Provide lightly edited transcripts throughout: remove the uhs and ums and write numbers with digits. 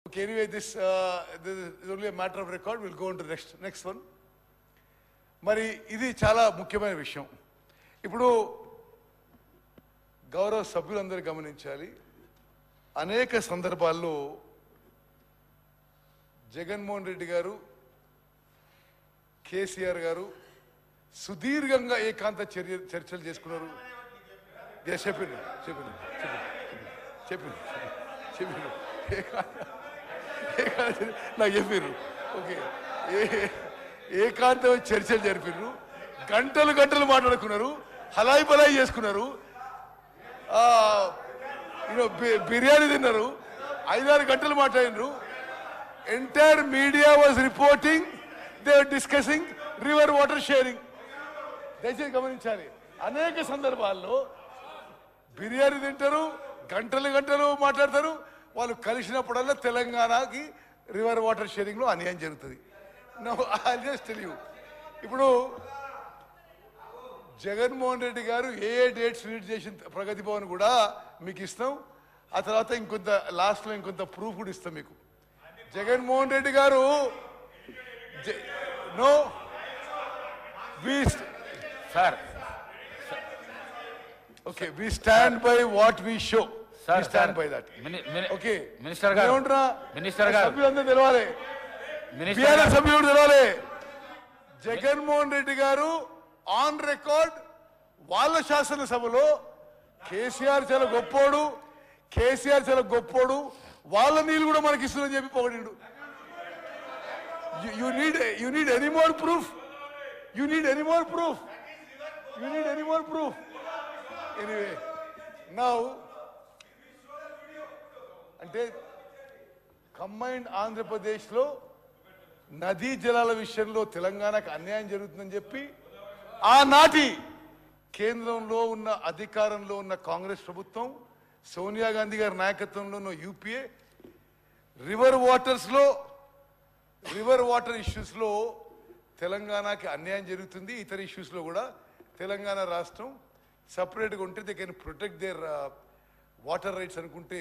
Okay, anyway, this is only a matter of record. We'll go on to the next one. మరి ఇది చాలా ముఖ్యమైన విషయం. ఇప్పుడు గౌరవ సభ్యులందరూ గమనించాలి. అనేక సందర్భాల్లో జగన్మోహన్ రెడ్డి గారు, కేసీఆర్ గారు సుదీర్ఘంగా ఏకాంత చర్చలు చేసుకున్నారు. చెప్పింది నాకు చెప్పారు. ఓకే, ఏకాంత చర్చలు జరిపారు, గంటలు గంటలు మాట్లాడుకున్నారు, హలాయి బలాయి చేసుకున్నారు, బిర్యానీ తిన్నారు, 5-6 గంటలు మాట్లాడినారు. Entire media was reporting, they are discussing river water sharing. దయచేసి గమనించాలి, అనేక సందర్భాల్లో బిర్యానీ తింటారు, గంటలు గంటలు మాట్లాడతారు. వాళ్ళు కలిసినప్పుడల్లా తెలంగాణకి రివర్ వాటర్ షేరింగ్లో అన్యాయం జరుగుతుంది. ఇప్పుడు జగన్మోహన్ రెడ్డి గారు ఏ డేట్స్ రీడ్ చేసిన ప్రగతి భవన్ కూడా మీకు ఇస్తాం. ఆ తర్వాత ఇంకొంత లాస్ట్లో ఇంకొంత ప్రూఫ్ కూడా ఇస్తాం మీకు. Jaganmohan Reddy garu no sir, okay, we stand by what we show. Stand by that. Okay, minister garu సభ్యులందరూ తెలవాలి, బీఆర్ఎస్ సభ్యుడు తెలవాలి. జగన్మోహన్ రెడ్డి గారు ఆన్ రికార్డ్ వాళ్ళ శాసనసభలో కేసీఆర్ చాలా గొప్పోడు, కేసీఆర్ చాలా గొప్పోడు, వాళ్ళ నీళ్ళు కూడా మనకి ఇస్తుందని చెప్పి పొగడిండు. You need any more proof? You need any more proof? You need any more proof? Anyway, now అంటే కంబైన్డ్ ఆంధ్రప్రదేశ్లో నదీ జలాల విషయంలో తెలంగాణకు అన్యాయం జరుగుతుందని చెప్పి ఆనాటి కేంద్రంలో ఉన్న అధికారంలో ఉన్న కాంగ్రెస్ ప్రభుత్వం, సోనియా గాంధీ గారి నాయకత్వంలో ఉన్న యూపీఏ రివర్ వాటర్ ఇష్యూస్లో తెలంగాణకి అన్యాయం జరుగుతుంది. ఇతర ఇష్యూస్లో కూడా తెలంగాణ రాష్ట్రం సపరేట్గా ఉంటే they can protect there water rides అనుకుంటే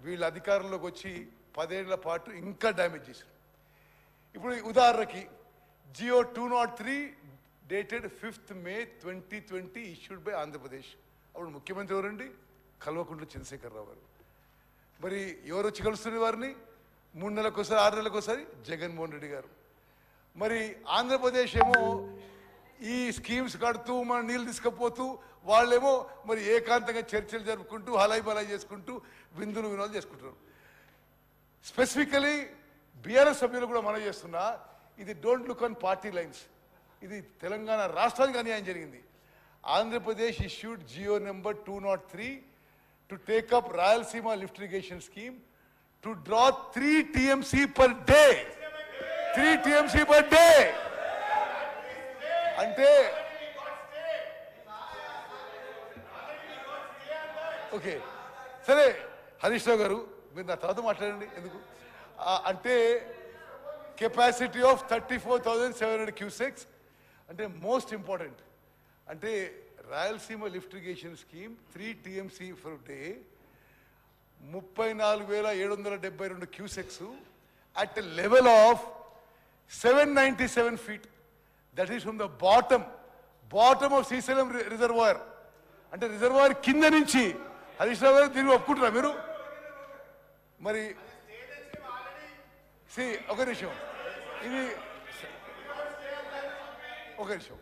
వీళ్ళ అధికారంలోకి వచ్చి 10 ఏళ్ల పాటు ఇంకా డ్యామేజ్ చేశారు. ఇప్పుడు ఉదాహరణకి Jio 203 dated 5th May 2020 issued by Andhra Pradesh. అప్పుడు ముఖ్యమంత్రి ఎవరండి? కల్వకుంట్ల చంద్రశేఖరరావు గారు. మరి ఎవరు వచ్చి కలుస్తున్న వారిని? 3 నెలలకోసారి 6 నెలలకోసారి జగన్మోహన్ రెడ్డి గారు. మరి ఆంధ్రప్రదేశ్ ఏమో ఈ స్కీమ్స్ కడుతూ మన నీళ్ళు తీసుకుపోతూ, వాళ్ళేమో మరి ఏకాంతంగా చర్చలు జరుపుకుంటూ హలాయి బలాయి చేసుకుంటూ విందులు వినోదాలు చేసుకుంటున్నారు. స్పెసిఫికలీ బీఆర్ఎస్ సభ్యులు కూడా మనం చేస్తున్నా, ఇది don't look on party lines, ఇది తెలంగాణ రాష్ట్రానికి అన్యాయం జరిగింది. Andhra Pradesh issued Jio number 203 to take up Rayalaseema lift irrigation scheme to draw 3 TMC per day. 3 TMC per day అంటే ఓకే, సరే హరీష్ రావు గారు మీరు నా తర్వాత మాట్లాడండి. ఎందుకు అంటే కెపాసిటీ ఆఫ్ 34,700 క్యూసెక్స్ అంటే మోస్ట్ ఇంపార్టెంట్. అంటే Rayalaseema lift irrigation scheme 3 TMC for day, 34,772 cusecs at level of 797 feet. That is from the bottom of Srisailam reservoir. అంటే రిజర్వాయర్ కింద నుంచి. హరీష్ రావు గారు దీన్ని ఒప్పుకుంటారా మీరు? మరి ఒక నిమిషం, ఇది ఒక నిమిషం.